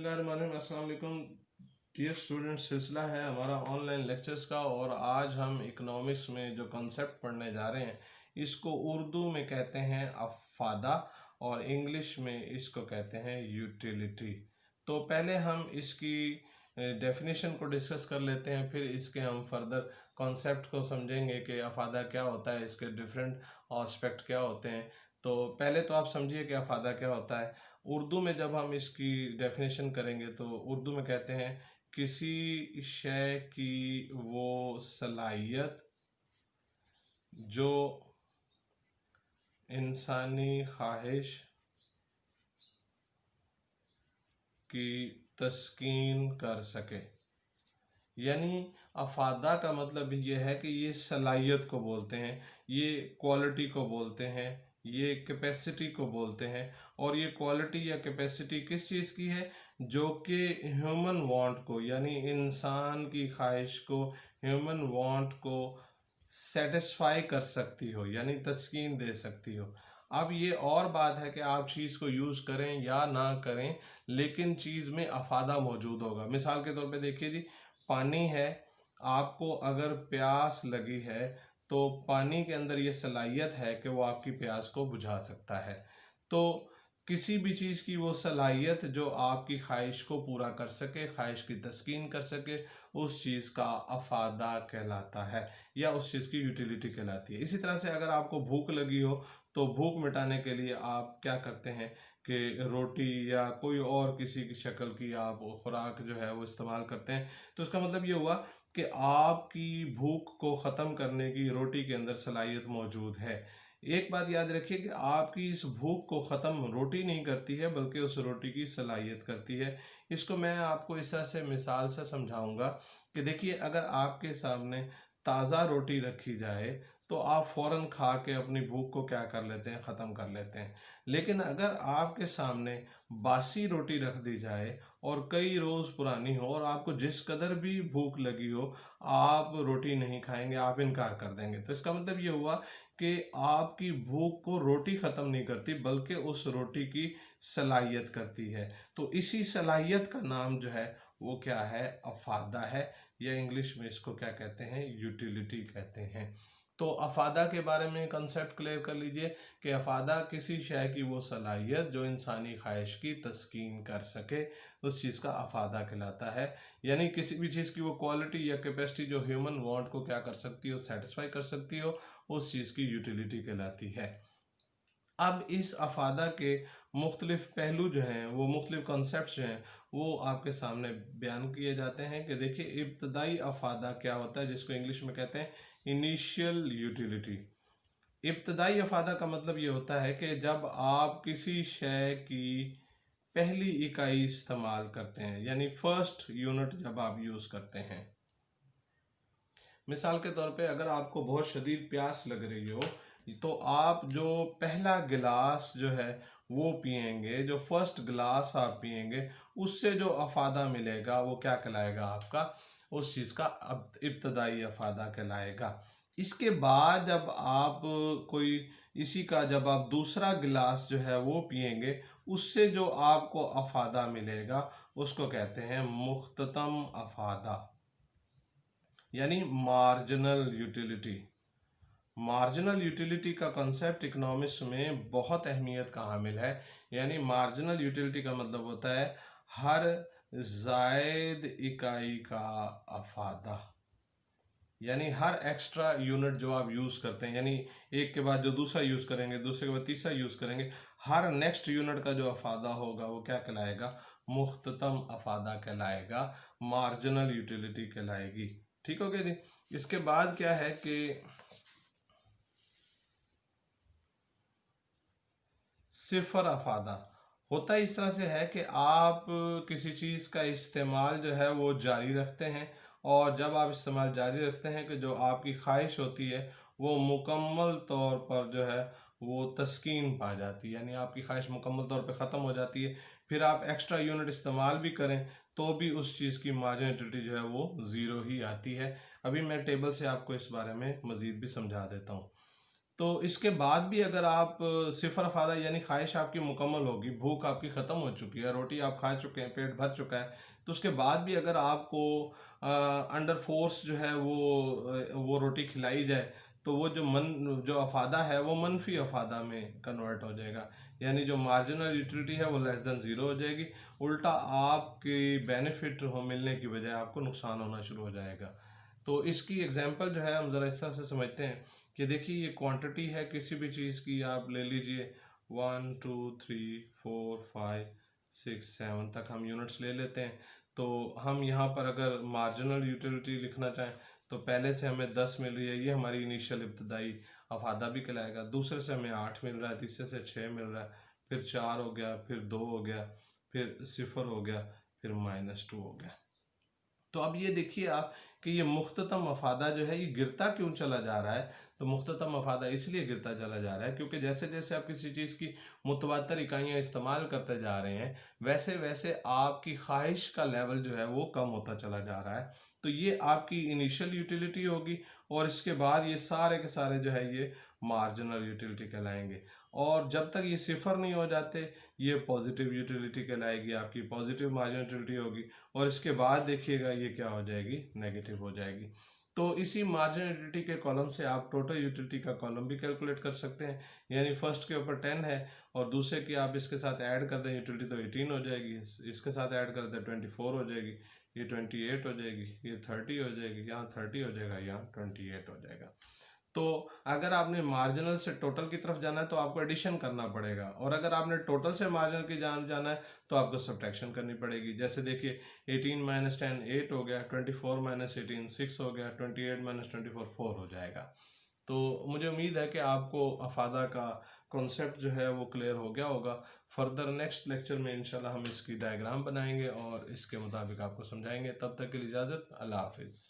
बिस्मिल्लाहिर्रहमानिर्रहीम। अस्सलाम वालेकुम डियर स्टूडेंट्स, सिलसिला है हमारा ऑनलाइन लेक्चर्स का और आज हम इकोनॉमिक्स में जो कॉन्सेप्ट पढ़ने जा रहे हैं इसको उर्दू में कहते हैं अफादा और इंग्लिश में इसको कहते हैं यूटिलिटी। तो पहले हम इसकी डेफिनेशन को डिस्कस कर लेते हैं, फिर इसके हम फर्दर कॉन्सेप्ट को समझेंगे कि अफादा क्या होता है, इसके डिफरेंट एस्पेक्ट क्या होते हैं। तो पहले तो आप समझिए कि अफादा क्या होता है। उर्दू में जब हम इसकी डेफिनेशन करेंगे तो उर्दू में कहते हैं किसी शय की वो सलाहियत जो इंसानी ख्वाहिश की तस्कीन कर सके। यानी अफादा का मतलब ये है कि ये सलाहियत को बोलते हैं, ये क्वालिटी को बोलते हैं, ये कैपेसिटी को बोलते हैं। और ये क्वालिटी या कैपेसिटी किस चीज़ की है? जो कि ह्यूमन वांट को, यानी इंसान की ख्वाहिश को, ह्यूमन वांट को सेटिस्फाई कर सकती हो, यानी तस्कीन दे सकती हो। अब ये और बात है कि आप चीज़ को यूज़ करें या ना करें, लेकिन चीज़ में अफादा मौजूद होगा। मिसाल के तौर पे देखिए जी, पानी है, आपको अगर प्यास लगी है तो पानी के अंदर ये सलाहियत है कि वो आपकी प्यास को बुझा सकता है। तो किसी भी चीज़ की वो सलाहियत जो आपकी ख्वाहिश को पूरा कर सके, ख्वाहिश की तस्कीन कर सके, उस चीज़ का अफादा कहलाता है या उस चीज़ की यूटिलिटी कहलाती है। इसी तरह से अगर आपको भूख लगी हो तो भूख मिटाने के लिए आप क्या करते हैं कि रोटी या कोई और किसी की शक्ल की आप खुराक जो है वो इस्तेमाल करते हैं। तो इसका मतलब ये हुआ कि आपकी भूख को ख़त्म करने की रोटी के अंदर सलाहियत मौजूद है। एक बात याद रखिए कि आपकी इस भूख को ख़त्म रोटी नहीं करती है, बल्कि उस रोटी की सलाहियत करती है। इसको मैं आपको इस तरह से मिसाल से समझाऊंगा कि देखिए, अगर आपके सामने ताज़ा रोटी रखी जाए तो आप फ़ौरन खा के अपनी भूख को क्या कर लेते हैं, ख़त्म कर लेते हैं। लेकिन अगर आपके सामने बासी रोटी रख दी जाए और कई रोज़ पुरानी हो और आपको जिस कदर भी भूख लगी हो, आप रोटी नहीं खाएंगे, आप इनकार कर देंगे। तो इसका मतलब ये हुआ कि आपकी भूख को रोटी ख़त्म नहीं करती, बल्कि उस रोटी की सलाहियत करती है। तो इसी सलाहियत का नाम जो है वो क्या है? अफादा है, या इंग्लिश में इसको क्या कहते हैं? यूटिलिटी कहते हैं। तो अफादा के बारे में कंसेप्ट क्लियर कर लीजिए कि अफादा किसी शय की वो सलाहियत जो इंसानी ख्वाहिश की तस्कीन कर सके, उस चीज़ का अफादा कहलाता है। यानी किसी भी चीज़ की वो क्वालिटी या कैपेसिटी जो ह्यूमन वांट को क्या कर सकती हो, सेटिस्फाई कर सकती हो, उस चीज़ की यूटिलिटी कहलाती है। अब इस अफादा के मुख्तलिफ पहलू जो हैं, वो मुख्तलिफ कॉन्सेप्ट जो हैं, वो आपके सामने बयान किए जाते हैं कि देखिए, इब्तदाई अफादा क्या होता है, जिसको इंग्लिश में कहते हैं इनिशियल यूटिलिटी। इब्तदाई अफादा का मतलब ये होता है कि जब आप किसी शय की पहली इकाई इस्तेमाल करते हैं, यानी फर्स्ट यूनिट जब आप यूज़ करते हैं। मिसाल के तौर पे अगर आपको बहुत शदीद प्यास लग रही हो तो आप जो पहला गिलास जो है वो पिएंगे, जो फर्स्ट गिलास आप पिएंगे, उससे जो अफादा मिलेगा वो क्या कहलाएगा? आपका उस चीज़ का अब इब्तदाई अफादा कहलाएगा। इसके बाद जब आप कोई इसी का जब आप दूसरा गिलास जो है वो पिएंगे, उससे जो आपको अफादा मिलेगा उसको कहते हैं मुख्ततम अफादा, यानी मार्जिनल यूटिलिटी। मार्जिनल यूटिलिटी का कंसेप्ट इकोनॉमिक्स में बहुत अहमियत का हामिल है। यानी मार्जिनल यूटिलिटी का मतलब होता है हर जायद इकाई का अफादा, यानी हर एक्स्ट्रा यूनिट जो आप यूज़ करते हैं, यानी एक के बाद जो दूसरा यूज़ करेंगे, दूसरे के बाद तीसरा यूज़ करेंगे, हर नेक्स्ट यूनिट का जो अफादा होगा वो क्या कहलाएगा? मुख्ततम अफादा कहलाएगा, मार्जिनल यूटिलिटी कहलाएगी। ठीक हो गया जी। इसके बाद क्या है कि सिफर अफादा होता है। इस तरह से है कि आप किसी चीज़ का इस्तेमाल जो है वो जारी रखते हैं, और जब आप इस्तेमाल जारी रखते हैं कि जो आपकी ख्वाहिश होती है वो मुकम्मल तौर पर जो है वो तस्कीन पा जाती है, यानी आपकी ख्वाहिश मुकम्मल तौर पे ख़त्म हो जाती है। फिर आप एक्स्ट्रा यूनिट इस्तेमाल भी करें तो भी उस चीज़ की मार्जिनलिटी जो है वो ज़ीरो ही आती है। अभी मैं टेबल से आपको इस बारे में मज़ीद भी समझा देता हूँ। तो इसके बाद भी अगर आप सिफर अफादा यानी ख्वाहिश आपकी मुकम्मल होगी, भूख आपकी ख़त्म हो चुकी है, रोटी आप खा चुके हैं, पेट भर चुका है, तो उसके बाद भी अगर आपको अंडर फोर्स जो है वो रोटी खिलाई जाए, तो वो जो अफादा है वो मनफी अफादा में कन्वर्ट हो जाएगा, यानी जो मार्जिनल यूटिलिटी है वो लेस देन ज़ीरो हो जाएगी। उल्टा आपकी बेनिफिट हो मिलने की बजाय आपको नुकसान होना शुरू हो जाएगा। तो इसकी एग्जांपल जो है हम ज़रा इस तरह से समझते हैं कि देखिए ये क्वांटिटी है किसी भी चीज़ की, आप ले लीजिए 1 2 3 4 5 6 7 तक हम यूनिट्स ले लेते हैं। तो हम यहाँ पर अगर मार्जिनल यूटिलिटी लिखना चाहें तो पहले से हमें 10 मिल रही है, ये हमारी इनिशियल इब्तदाई अफादा भी कहलाएगा। दूसरे से हमें 8 मिल रहा है, तीसरे से 6 मिल रहा है, फिर 4 हो गया, फिर 2 हो गया, फिर 0 हो गया, फिर -2 हो गया। तो अब ये देखिए आप कि ये मुख्ततम मफादा जो है ये गिरता क्यों चला जा रहा है। तो मुख्ततम मफादा इसलिए गिरता चला जा रहा है क्योंकि जैसे जैसे आप किसी चीज़ की मुतवातर इकाइयाँ इस्तेमाल करते जा रहे हैं, वैसे वैसे आपकी ख्वाहिश का लेवल जो है वो कम होता चला जा रहा है। तो ये आपकी इनिशियल यूटिलिटी होगी और इसके बाद ये सारे के सारे जो है ये मार्जिनल यूटिलिटी कहलाएंगे। और जब तक ये सिफर नहीं हो जाते ये पॉजिटिव यूटिलिटी कहलाएगी, आपकी पॉजिटिव मार्जिनल यूटिलिटी होगी। और इसके बाद देखिएगा ये क्या हो जाएगी, नेगेटिव हो जाएगी। तो इसी मार्जिनल यूटिलिटी के कॉलम से आप टोटल यूटिलिटी का कॉलम भी कैलकुलेट कर सकते हैं। यानी फर्स्ट के ऊपर 10 है और दूसरे की आप इसके साथ ऐड कर दें यूटिलिटी तो 18 हो जाएगी, इसके साथ ऐड कर दें 24 हो जाएगी, ये 28 हो जाएगी, ये 30 हो जाएगी, यहाँ 30 हो जाएगा, यहाँ 28 हो जाएगा। तो अगर आपने मार्जिनल से टोटल की तरफ जाना है तो आपको एडिशन करना पड़ेगा, और अगर आपने टोटल से मार्जिनल की जाना है तो आपको सब्ट्रैक्शन करनी पड़ेगी। जैसे देखिए 18 - 10 8 हो गया, 24 - 18 6 हो गया, 28 - 24 4 हो जाएगा। तो मुझे उम्मीद है कि आपको अफादा का कॉन्सेप्ट जो है वो क्लियर हो गया होगा। फर्दर नेक्स्ट लेक्चर में इंशाल्लाह हम इसकी डायग्राम बनाएंगे और इसके मुताबिक आपको समझाएंगे। तब तक के लिए इजाज़त, अल्लाह हाफिज़।